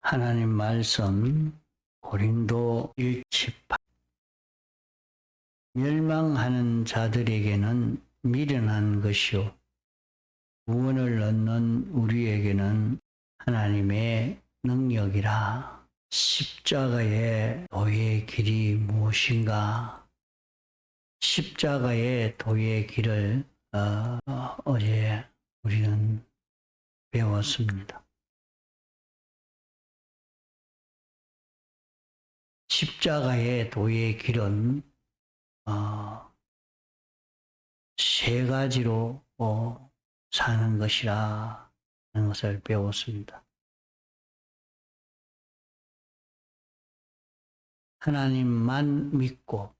하나님 말씀 고린도 1:18 멸망하는 자들에게는 미련한 것이요 구원을 얻는 우리에게는 하나님의 능력이라. 십자가의 도의 길이 무엇인가? 십자가의 도의 길을 어제 우리는 배웠습니다. 십자가의 도의 길은 세 가지로 사는 것이라 하는 것을 배웠습니다. 하나님만 믿고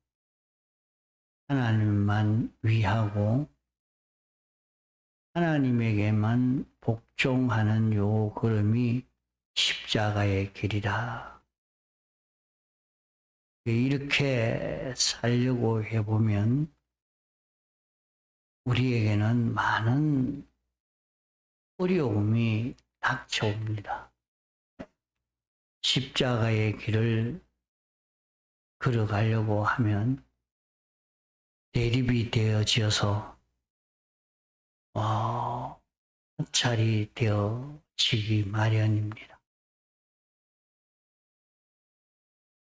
하나님만 위하고 하나님에게만 복종하는 요 걸음이 십자가의 길이라. 이렇게 살려고 해보면 우리에게는 많은 어려움이 닥쳐옵니다. 십자가의 길을 걸어가려고 하면 대립이 되어져서 마찰이 되어지기 마련입니다.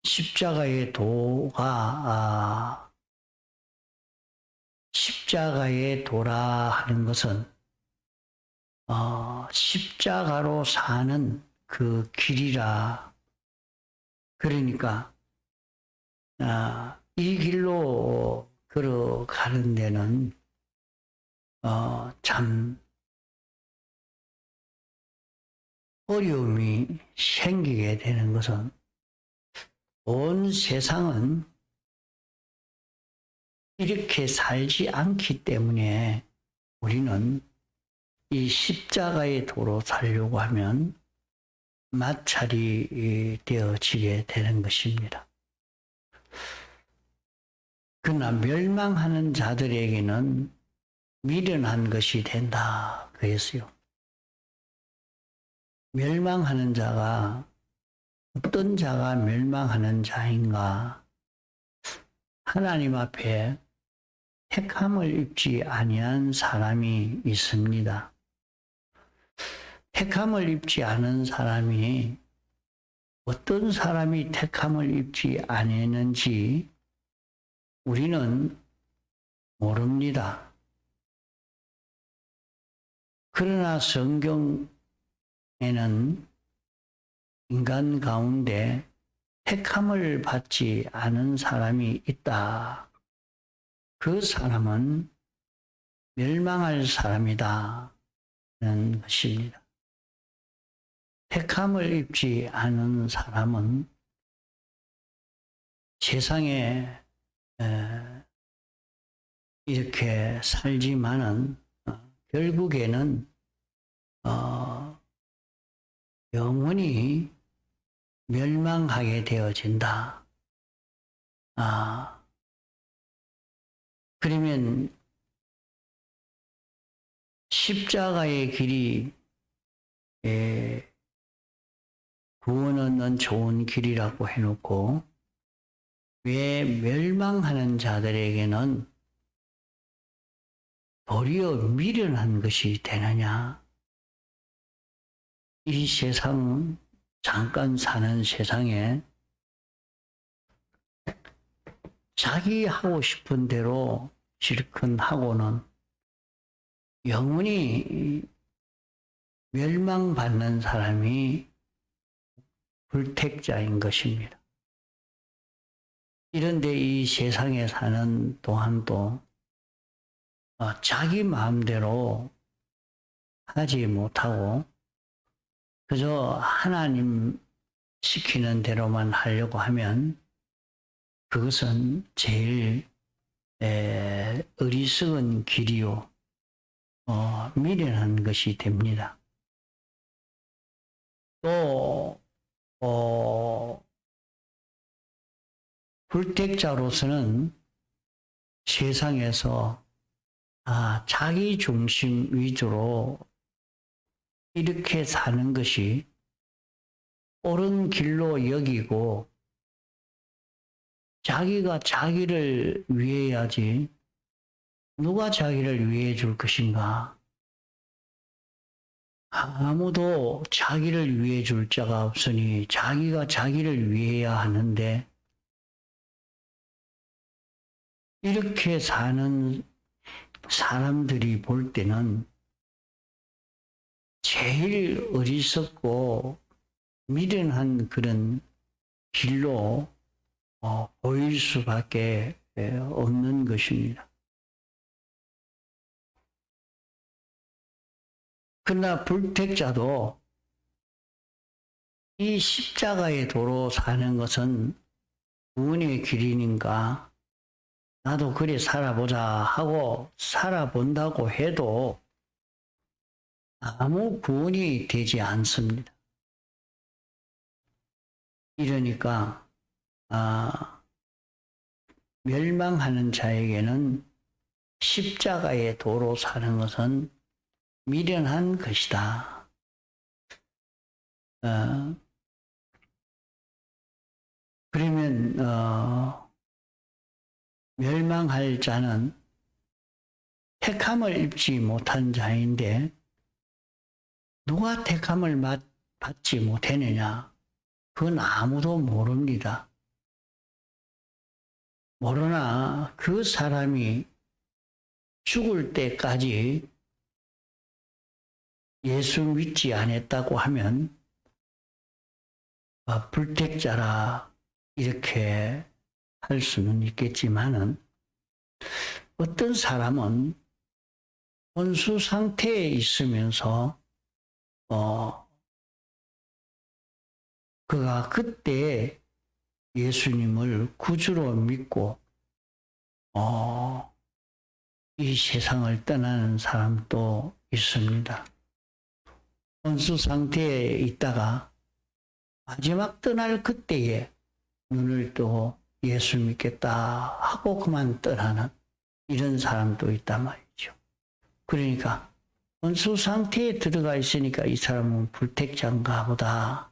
십자가의 도가 십자가의 도라 하는 것은 십자가로 사는 그 길이라. 그러니까 이 길로 걸어가는 데는 참 어려움이 생기게 되는 것은 온 세상은 이렇게 살지 않기 때문에 우리는 이 십자가의 도로 살려고 하면 마찰이 되어지게 되는 것입니다. 그러나 멸망하는 자들에게는 미련한 것이 된다 그랬어요. 멸망하는 자가 어떤 자가 멸망하는 자인가? 하나님 앞에 택함을 입지 아니한 사람이 있습니다. 택함을 입지 않은 사람이 어떤 사람이 택함을 입지 아니했는지 우리는 모릅니다. 그러나 성경에는 인간 가운데 택함을 받지 않은 사람이 있다. 그 사람은 멸망할 사람이다. 는 것입니다. 택함을 입지 않은 사람은 세상에 이렇게 살지만은 결국에는 영원히 멸망하게 되어진다. 그러면 십자가의 길이 구원 얻는 좋은 길이라고 해놓고 왜 멸망하는 자들에게는 도리어 미련한 것이 되느냐? 이 세상, 잠깐 사는 세상에 자기 하고 싶은 대로 실컷 하고는 영원히 멸망받는 사람이 불택자인 것입니다. 이런데 이 세상에 사는 동안도 자기 마음대로 하지 못하고 그저 하나님 시키는 대로만 하려고 하면 그것은 제일 어리석은 길이요 미련한 것이 됩니다. 또 불택자로서는 세상에서 자기 중심 위주로 이렇게 사는 것이 옳은 길로 여기고 자기가 자기를 위해야지 누가 자기를 위해 줄 것인가? 아무도 자기를 위해 줄 자가 없으니 자기가 자기를 위해야 하는데 이렇게 사는 사람들이 볼 때는 제일 어리석고 미련한 그런 길로 보일 수밖에 없는 것입니다. 그러나 불택자도 이 십자가의 도로 사는 것은 구원의 길이니까 나도 그래 살아보자 하고 살아본다고 해도 아무 구원이 되지 않습니다. 이러니까 멸망하는 자에게는 십자가의 도로 사는 것은 미련한 것이다. 그러면 멸망할 자는 택함을 입지 못한 자인데 누가 택함을 받지 못했느냐? 그건 아무도 모릅니다. 모르나 그 사람이 죽을 때까지 예수 믿지 않았다고 하면 불택자라 이렇게 할 수는 있겠지만은 어떤 사람은 혼수 상태에 있으면서 그가 그때 예수님을 구주로 믿고 이 세상을 떠나는 사람도 있습니다. 혼수 상태에 있다가 마지막 떠날 그때에 눈을 뜨고 예수 믿겠다 하고 그만 떠나는 이런 사람도 있단 말이죠. 그러니까 혼수 상태에 들어가 있으니까 이 사람은 불택자인가 보다.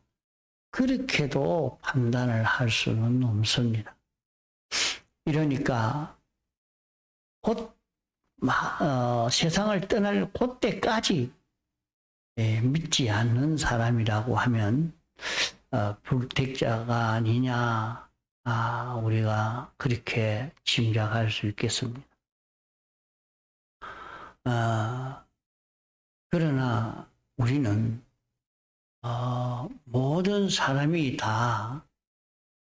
그렇게도 판단을 할 수는 없습니다. 이러니까 곧 세상을 떠날 그때까지 믿지 않는 사람이라고 하면 불택자가 아니냐 우리가 그렇게 짐작할 수 있겠습니다. 그러나 우리는 모든 사람이 다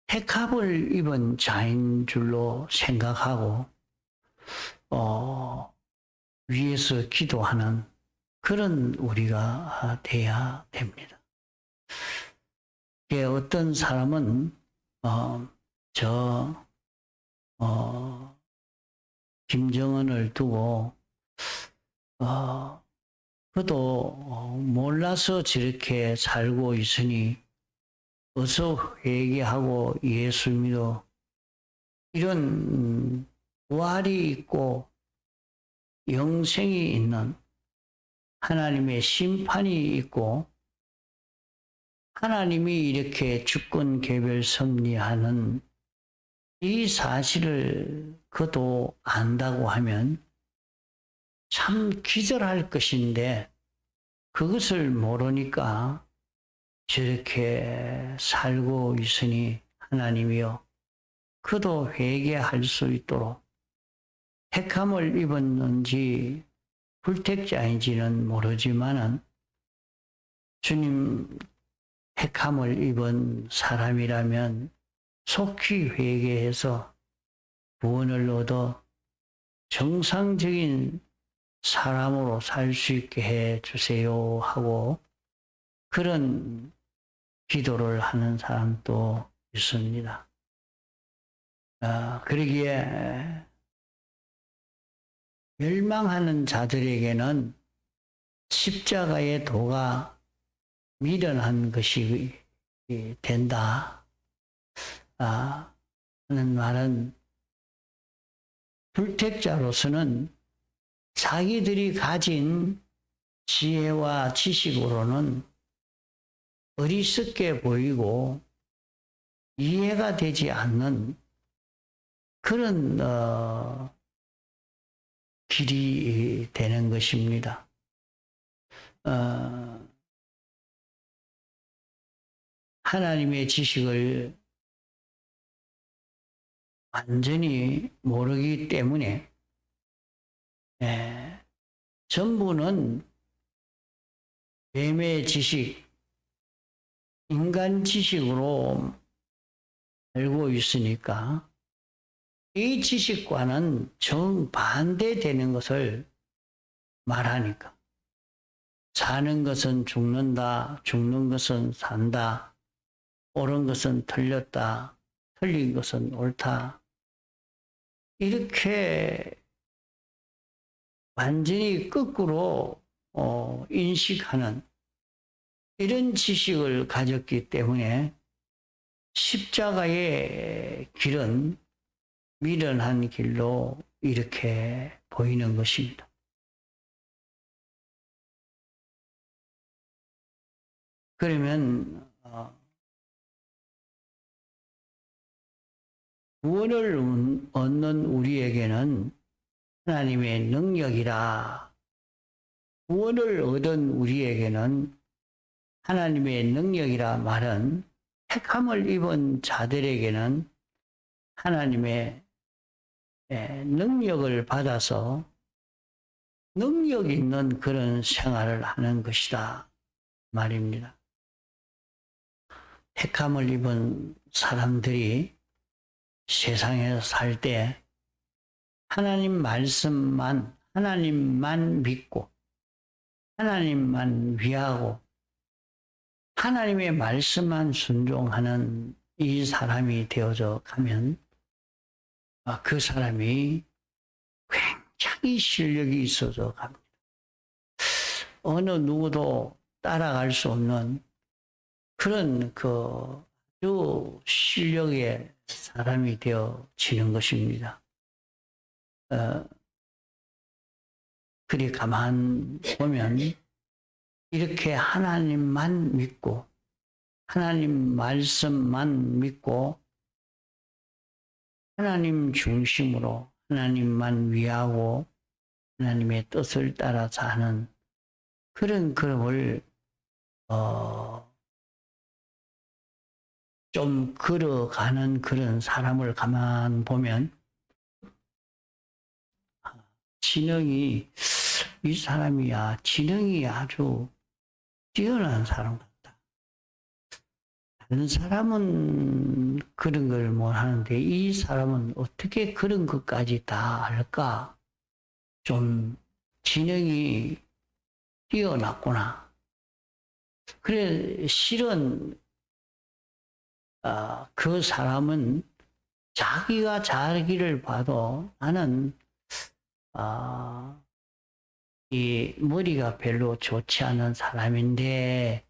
택함을 입은 자인 줄로 생각하고 위에서 기도하는 그런 우리가 돼야 됩니다. 어떤 사람은 김정은을 두고 그도 몰라서 저렇게 살고 있으니 어서 회개하고 예수 믿어. 이런 부활이 있고 영생이 있는 하나님의 심판이 있고 하나님이 이렇게 주권 개별 섭리하는 이 사실을 그도 안다고 하면 참 기절할 것인데 그것을 모르니까 저렇게 살고 있으니 하나님이여 그도 회개할 수 있도록 택함을 입었는지 불택자인지는 모르지만은 주님 택함을 입은 사람이라면 속히 회개해서 구원을 얻어 정상적인 사람으로 살 수 있게 해 주세요 하고 그런 기도를 하는 사람도 있습니다. 그러기에 멸망하는 자들에게는 십자가의 도가 미련한 것이 된다 하는 말은 불택자로서는 자기들이 가진 지혜와 지식으로는 어리석게 보이고 이해가 되지 않는 그런 길이 되는 것입니다. 하나님의 지식을 완전히 모르기 때문에 전부는 뱀의 지식, 인간 지식으로 알고 있으니까 이 지식과는 정반대되는 것을 말하니까 사는 것은 죽는다, 죽는 것은 산다, 옳은 것은 틀렸다, 틀린 것은 옳다. 이렇게 완전히 거꾸로 인식하는 이런 지식을 가졌기 때문에 십자가의 길은 미련한 길로 이렇게 보이는 것입니다. 그러면 구원을 얻는 우리에게는 하나님의 능력이라, 구원을 얻은 우리에게는 하나님의 능력이라 말은 택함을 입은 자들에게는 하나님의 능력을 받아서 능력 있는 그런 생활을 하는 것이다 말입니다. 택함을 입은 사람들이 세상에서 살 때 하나님만 믿고 하나님만 위하고 하나님의 말씀만 순종하는 이 사람이 되어져 가면 그 사람이 굉장히 실력이 있어져 갑니다. 어느 누구도 따라갈 수 없는 그런 아주 실력의 사람이 되어지는 것입니다. 그리 가만 보면 이렇게 하나님만 믿고 하나님 말씀만 믿고 하나님 중심으로 하나님만 위하고 하나님의 뜻을 따라 사는 그런 걸음을 좀 걸어가는 그런 사람을 가만 보면 지능이, 이 사람이야 지능이 아주 뛰어난 사람 같다. 다른 사람은 그런 걸 못하는데 이 사람은 어떻게 그런 것까지 다 알까? 좀 지능이 뛰어났구나. 그래, 실은 그 사람은 자기가 자기를 봐도 나는 이 머리가 별로 좋지 않은 사람인데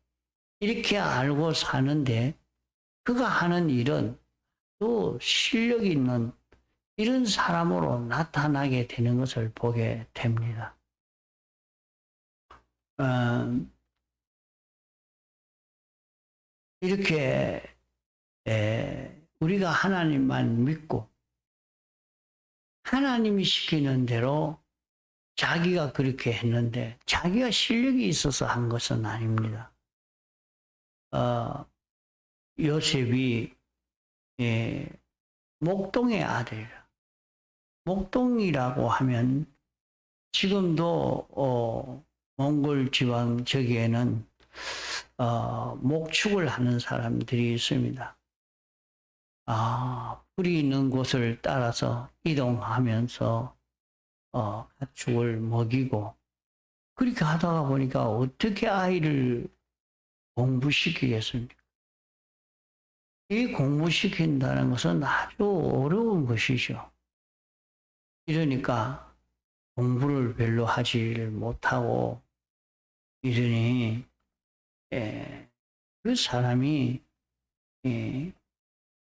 이렇게 알고 사는데 그가 하는 일은 또 실력 있는 이런 사람으로 나타나게 되는 것을 보게 됩니다. 이렇게 우리가 하나님만 믿고 하나님이 시키는 대로 자기가 그렇게 했는데 자기가 실력이 있어서 한 것은 아닙니다. 요셉이 목동의 아들이라. 목동이라고 하면 지금도 몽골 지방 저기에는 목축을 하는 사람들이 있습니다. 불이 있는 곳을 따라서 이동하면서 가축을 먹이고 그렇게 하다가 보니까 어떻게 아이를 공부시키겠습니까? 이 공부시킨다는 것은 아주 어려운 것이죠. 이러니까 공부를 별로 하지를 못하고 이러니 그 사람이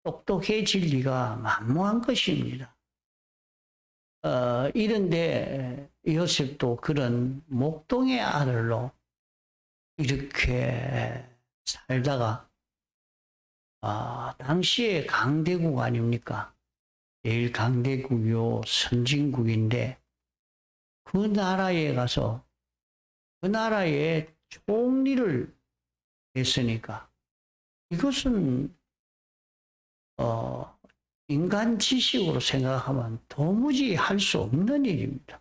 똑똑해질 리가 만무한 것입니다. 이런데 요셉도 그런 목동의 아들로 이렇게 살다가 당시에 강대국 아닙니까? 제일 강대국이요 선진국인데 그 나라에 가서 그 나라의 총리를 했으니까 이것은 인간 지식으로 생각하면 도무지 할 수 없는 일입니다.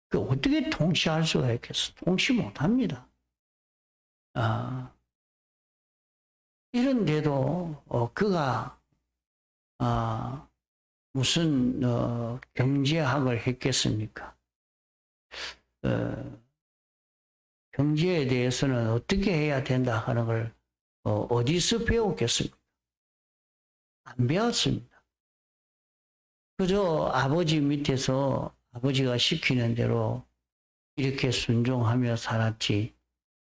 그 어떻게 통치할 수가 있겠어? 통치 못합니다. 이런데도 그가 무슨 경제학을 했겠습니까? 경제에 대해서는 어떻게 해야 된다 하는 걸 어디서 배웠겠습니까? 안 배웠습니다. 그저 아버지 밑에서 아버지가 시키는 대로 이렇게 순종하며 살았지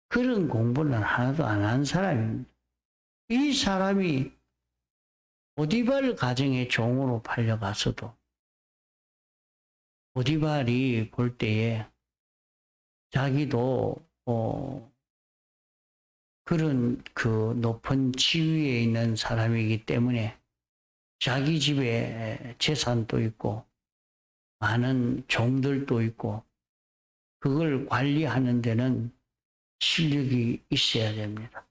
그런 공부는 하나도 안 한 사람입니다. 이 사람이 보디발 가정의 종으로 팔려갔어도 보디발이 볼 때에 자기도 그런 그 높은 지위에 있는 사람이기 때문에 자기 집에 재산도 있고 많은 종들도 있고 그걸 관리하는 데는 실력이 있어야 됩니다.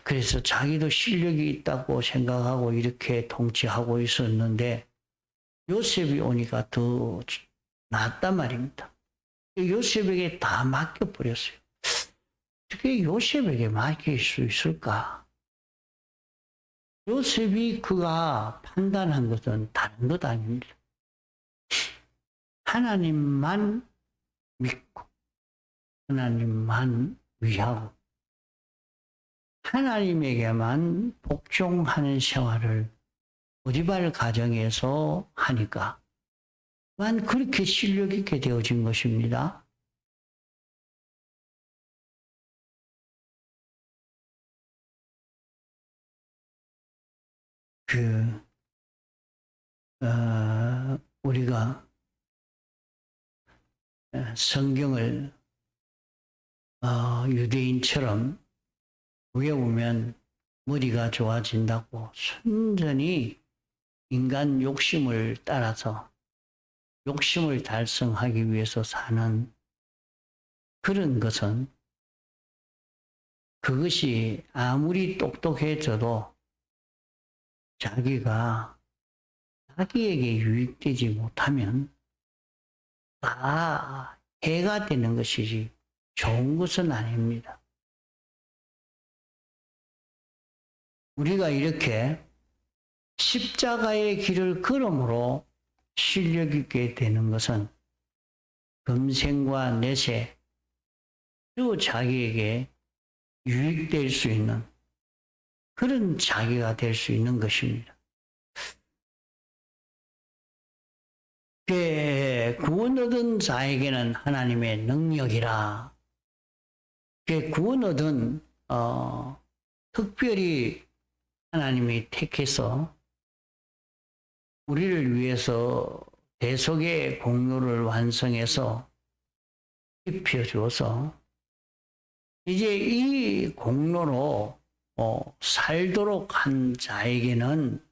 그래서 자기도 실력이 있다고 생각하고 이렇게 통치하고 있었는데 요셉이 오니까 더 낫단 말입니다. 요셉에게 다 맡겨버렸어요. 어떻게 요셉에게 맡길 수 있을까? 요셉이 그가 판단한 것은 다른 것 아닙니다. 하나님만 믿고 하나님만 위하고 하나님에게만 복종하는 생활을 보디발 가정에서 하니까 만 그렇게 실력 있게 되어진 것입니다. 우리가 성경을 유대인처럼 외우면 머리가 좋아진다고 순전히 인간 욕심을 따라서 욕심을 달성하기 위해서 사는 그런 것은 그것이 아무리 똑똑해져도 자기가 자기에게 유익되지 못하면 다 해가 되는 것이지 좋은 것은 아닙니다. 우리가 이렇게 십자가의 길을 걸음으로 실력 있게 되는 것은 금생과 내세 그리고 자기에게 유익될 수 있는 그런 자기가 될 수 있는 것입니다. 구원 얻은 자에게는 하나님의 능력이라. 구원 얻은 특별히 하나님이 택해서 우리를 위해서 대속의 공로를 완성해서 입혀주어서 이제 이 공로로 살도록 한 자에게는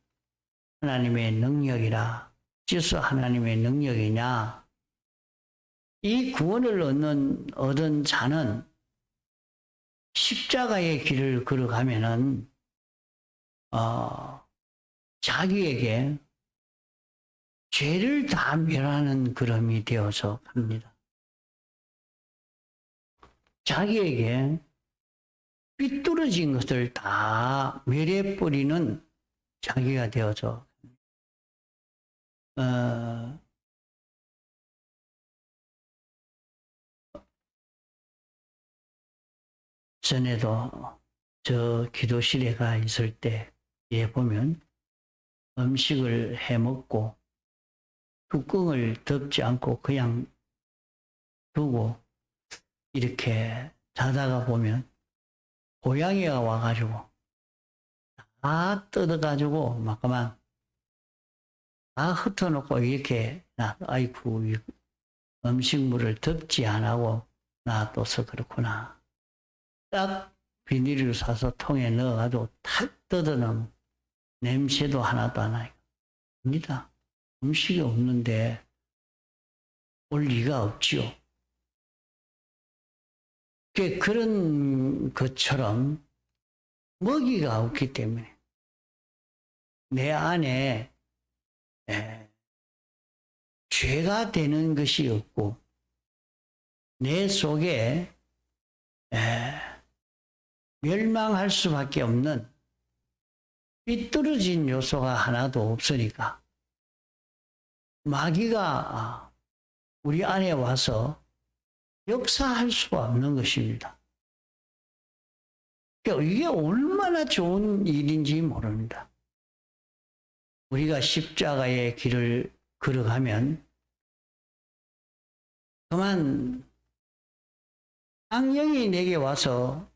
하나님의 능력이라. 어째서 하나님의 능력이냐? 이 구원을 얻은 자는 십자가의 길을 걸어가면은 자기에게 죄를 다 멸하는 그름이 되어서 갑니다. 자기에게 삐뚤어진 것을 다 멸해버리는 자기가 되어서 전에도 저 기도실에 가 있을 때 보면 음식을 해 먹고 뚜껑을 덮지 않고 그냥 두고 이렇게 자다가 보면 고양이가 와가지고 다 뜯어가지고 막 그만 다 흩어놓고 이렇게 아이고 음식물을 덮지 안 하고 놔둬서 그렇구나. 딱 비닐을 사서 통에 넣어가지고 탁 뜯어놓으면 냄새도 하나도 안 나요. 아니다. 음식이 없는데 올 리가 없지요. 그런 것처럼 먹이가 없기 때문에 내 안에 죄가 되는 것이 없고 내 속에 멸망할 수밖에 없는 삐뚤어진 요소가 하나도 없으니까 마귀가 우리 안에 와서 역사할 수가 없는 것입니다. 그러니까 이게 얼마나 좋은 일인지 모릅니다. 우리가 십자가의 길을 걸어가면 그만 악령이 내게 와서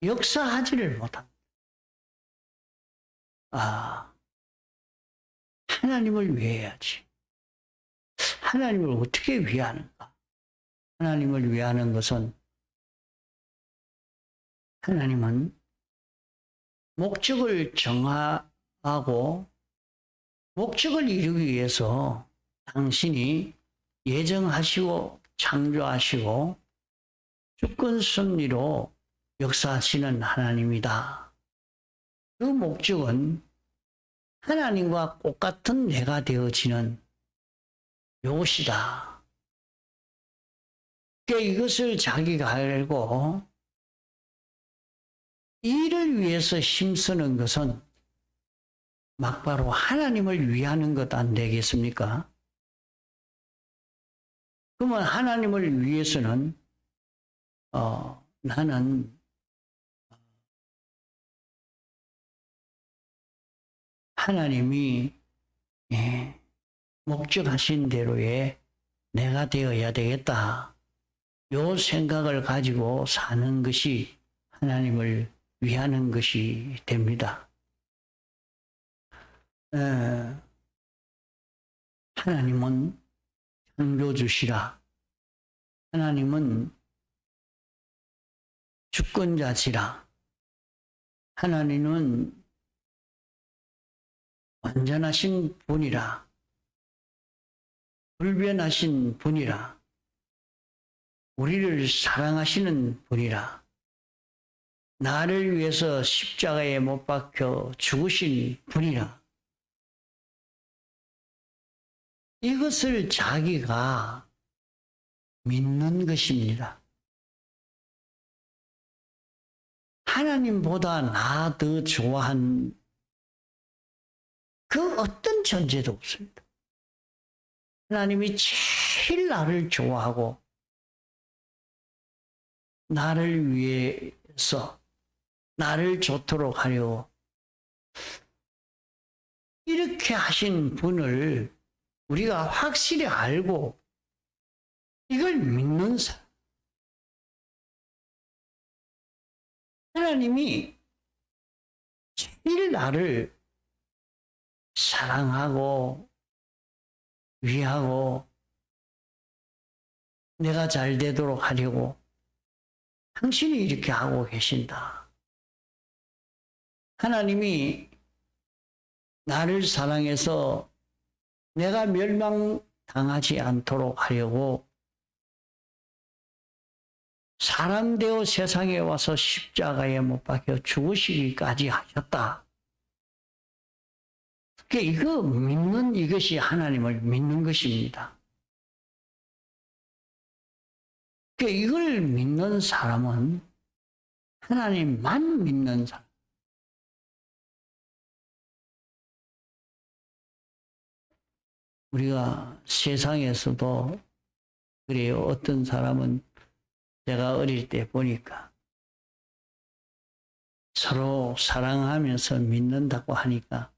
역사하지를 못합니다. 하나님을 위해야지. 하나님을 어떻게 위하는가? 하나님을 위하는 것은 하나님은 목적을 정하고 목적을 이루기 위해서 당신이 예정하시고 창조하시고 주권 섭리로 역사하시는 하나님이다. 그 목적은 하나님과 똑같은 내가 되어지는 이것이다. 이것을 자기가 알고 이를 위해서 힘쓰는 것은 막바로 하나님을 위하는 것 안 되겠습니까? 그러면 하나님을 위해서는 나는 하나님이 목적하신 대로의 내가 되어야 되겠다. 요 생각을 가지고 사는 것이 하나님을 위하는 것이 됩니다. 하나님은 창조주시라. 하나님은 주권자시라. 하나님은 완전하신 분이라. 불변하신 분이라. 우리를 사랑하시는 분이라. 나를 위해서 십자가에 못 박혀 죽으신 분이라. 이것을 자기가 믿는 것입니다. 하나님보다 나 더 좋아한 그 어떤 존재도 없습니다. 하나님이 제일 나를 좋아하고 나를 위해서 나를 좋도록 하려고 이렇게 하신 분을 우리가 확실히 알고 이걸 믿는 사람. 하나님이 제일 나를 사랑하고 위하고 내가 잘 되도록 하려고 당신이 이렇게 하고 계신다. 하나님이 나를 사랑해서 내가 멸망당하지 않도록 하려고 사람 되어 세상에 와서 십자가에 못 박혀 죽으시기까지 하셨다. 이거 믿는 이것이 하나님을 믿는 것입니다. 이걸 믿는 사람은 하나님만 믿는 사람. 우리가 세상에서도 그래요. 어떤 사람은 제가 어릴 때 보니까 서로 사랑하면서 믿는다고 하니까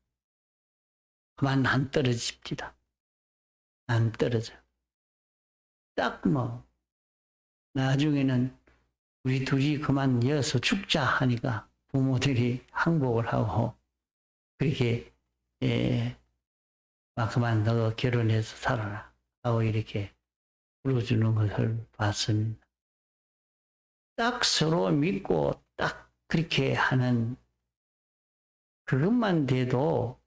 그만 안 떨어집니다. 안 떨어져. 딱 나중에는 우리 둘이 그만 이어서 죽자 하니까 부모들이 항복을 하고 그렇게 그만 너 결혼해서 살아라 하고 이렇게 불러주는 것을 봤습니다. 딱 서로 믿고 딱 그렇게 하는 그것만 돼도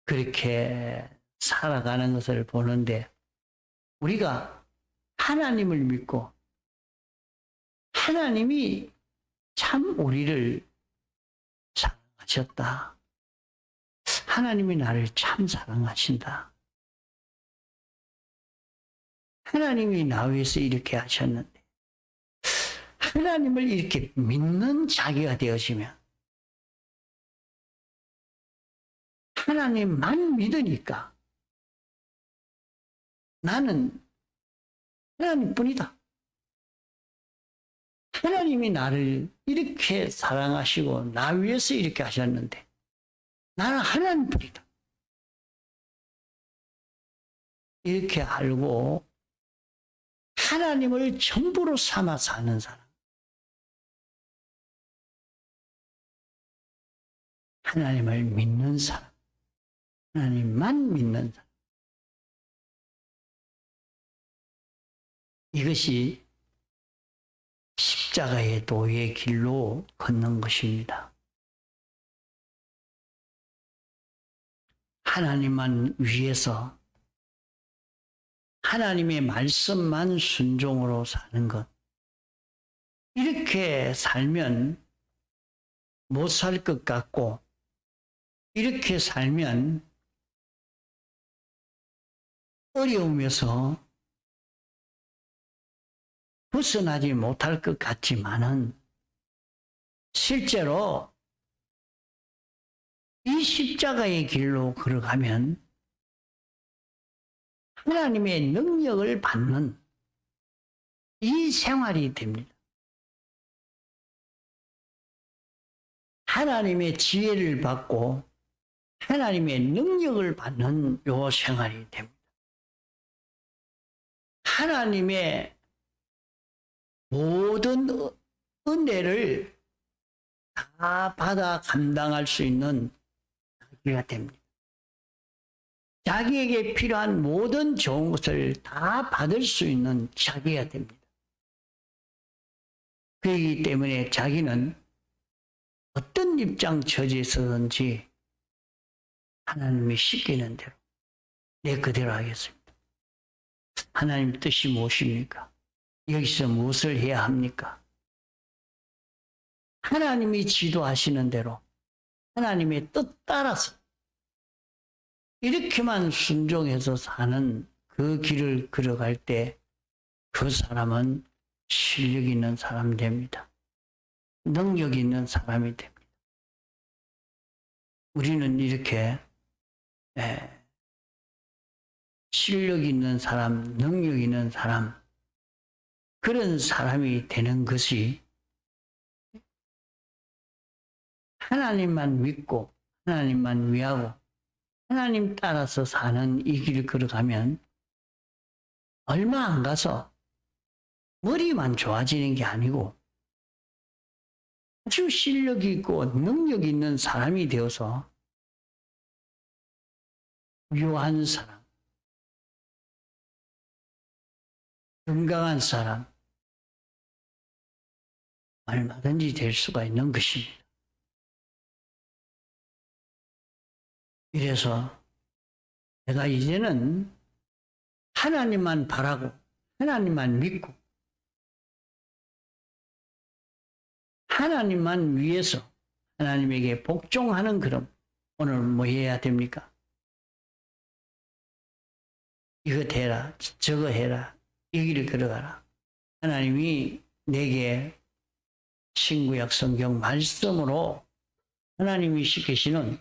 그렇게 살아가는 것을 보는데 우리가 하나님을 믿고 하나님이 참 우리를 사랑하셨다. 하나님이 나를 참 사랑하신다. 하나님이 나 위해서 이렇게 하셨는데 하나님을 이렇게 믿는 자기가 되어지면 하나님만 믿으니까 나는 하나님뿐이다. 하나님이 나를 이렇게 사랑하시고 나 위해서 이렇게 하셨는데 나는 하나님뿐이다. 이렇게 알고 하나님을 전부로 삼아 사는 사람. 하나님을 믿는 사람. 하나님만 믿는 사람. 이것이 십자가의 도의 길로 걷는 것입니다. 하나님만 위해서 하나님의 말씀만 순종으로 사는 것. 이렇게 살면 못 살 것 같고 이렇게 살면 어려움에서 벗어나지 못할 것 같지만은 실제로 이 십자가의 길로 걸어가면 하나님의 능력을 받는 이 생활이 됩니다. 하나님의 지혜를 받고 하나님의 능력을 받는 요 생활이 됩니다. 하나님의 모든 은혜를 다 받아 감당할 수 있는 자기가 됩니다. 자기에게 필요한 모든 좋은 것을 다 받을 수 있는 자기가 됩니다. 그렇기 때문에 자기는 어떤 입장 처지에서든지 하나님이 시키는 대로 내 그대로 하겠습니다. 하나님 뜻이 무엇입니까? 여기서 무엇을 해야 합니까? 하나님이 지도하시는 대로 하나님의 뜻 따라서 이렇게만 순종해서 사는 그 길을 걸어갈 때 그 사람은 실력 있는 사람이 됩니다. 능력 있는 사람이 됩니다. 우리는 이렇게 실력 있는 사람, 능력 있는 사람, 그런 사람이 되는 것이 하나님만 믿고 하나님만 위하고 하나님 따라서 사는 이 길을 걸어가면 얼마 안 가서 머리만 좋아지는 게 아니고 아주 실력 있고 능력 있는 사람이 되어서 유한 사람, 건강한 사람, 얼마든지 될 수가 있는 것입니다. 이래서 내가 이제는 하나님만 바라고 하나님만 믿고 하나님만 위해서 하나님에게 복종하는 그럼 오늘 뭐 해야 됩니까? 이거 해라, 저거 해라, 이 길을 걸어가라. 하나님이 내게 신구약 성경 말씀으로 하나님이 시키시는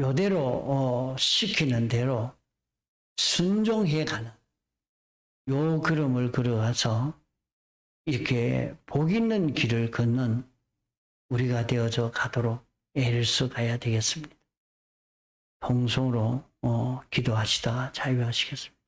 요대로 시키는 대로 순종해 가는 요 걸음을 걸어가서 이렇게 복 있는 길을 걷는 우리가 되어져 가도록 애를 써 가야 되겠습니다. 통성으로 기도하시다가 자유하시겠습니다.